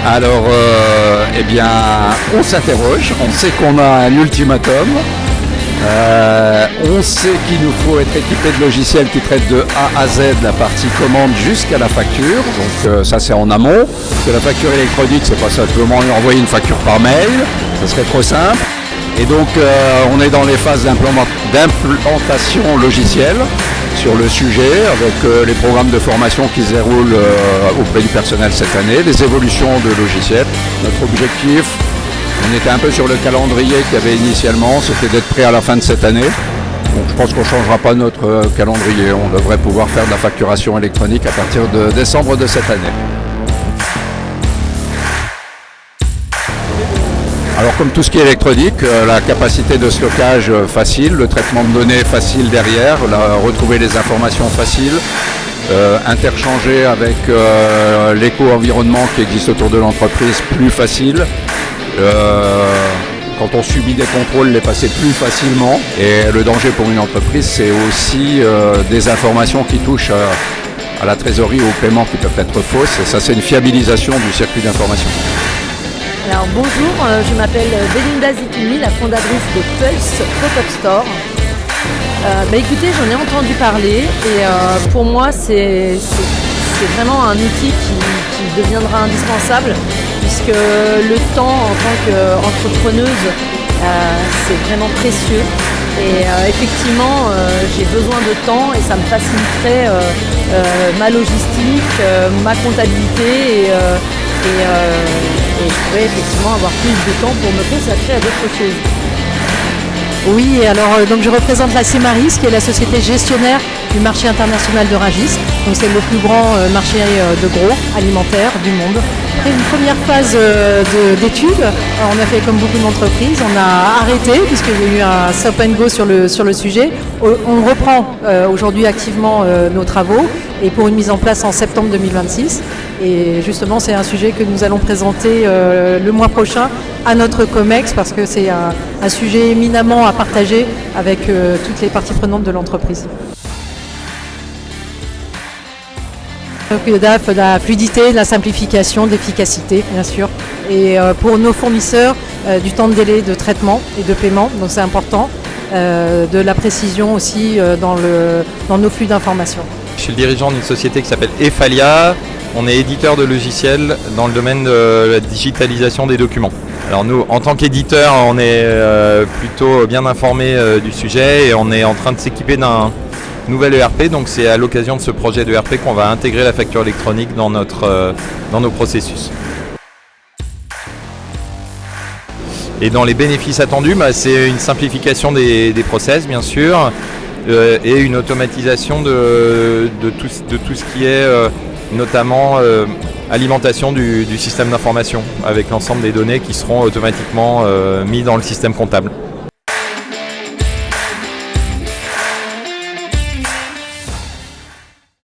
Alors, eh bien, on s'interroge, on sait qu'on a un ultimatum, on sait qu'il nous faut être équipé de logiciels qui traitent de A à Z la partie commande jusqu'à la facture, donc ça c'est en amont, parce que la facture électronique c'est pas simplement envoyer une facture par mail, ça serait trop simple. Et donc on est dans les phases d'implantation logicielle sur le sujet avec les programmes de formation qui se déroulent auprès du personnel cette année, des évolutions de logiciels. Notre objectif, on était un peu sur le calendrier qu'il y avait initialement, c'était d'être prêt à la fin de cette année. Donc je pense qu'on ne changera pas notre calendrier, on devrait pouvoir faire de la facturation électronique à partir de décembre de cette année. Alors comme tout ce qui est électronique, la capacité de stockage facile, le traitement de données facile derrière, retrouver les informations faciles, interchanger avec l'éco-environnement qui existe autour de l'entreprise plus facile. Quand on subit des contrôles, les passer plus facilement. Et le danger pour une entreprise, c'est aussi des informations qui touchent à la trésorerie ou au paiement qui peuvent être fausses. Et ça, c'est une fiabilisation du circuit d'information. Alors bonjour, je m'appelle Belinda Zitouni, la fondatrice de Pulse Pop-up Store. Écoutez, j'en ai entendu parler et pour moi c'est vraiment un outil qui deviendra indispensable puisque le temps en tant qu'entrepreneuse c'est vraiment précieux et effectivement j'ai besoin de temps et ça me faciliterait ma logistique, ma comptabilité et je pourrais effectivement avoir plus de temps pour me consacrer à d'autres choses. Oui, alors donc je représente la Cemaris, qui est la société gestionnaire du marché international de Rungis. Donc c'est le plus grand marché de gros alimentaire du monde. Après une première phase d'études, on a fait comme beaucoup d'entreprises, on a arrêté puisqu'il y a eu un stop and go sur le sujet. On reprend aujourd'hui activement nos travaux et pour une mise en place en septembre 2026. Et justement, c'est un sujet que nous allons présenter le mois prochain à notre COMEX parce que c'est un sujet éminemment à partager avec toutes les parties prenantes de l'entreprise. De la fluidité, de la simplification, de l'efficacité, bien sûr. Et pour nos fournisseurs, du temps de délai de traitement et de paiement, donc c'est important. De la précision aussi dans nos flux d'informations. Je suis le dirigeant d'une société qui s'appelle Efalia. On est éditeur de logiciels dans le domaine de la digitalisation des documents. Alors nous, en tant qu'éditeur, on est plutôt bien informé du sujet et on est en train de s'équiper d'un nouvel ERP. Donc c'est à l'occasion de ce projet de ERP qu'on va intégrer la facture électronique dans nos processus. Et dans les bénéfices attendus, c'est une simplification des process, bien sûr, et une automatisation de tout ce qui est notamment alimentation du système d'information avec l'ensemble des données qui seront automatiquement mis dans le système comptable.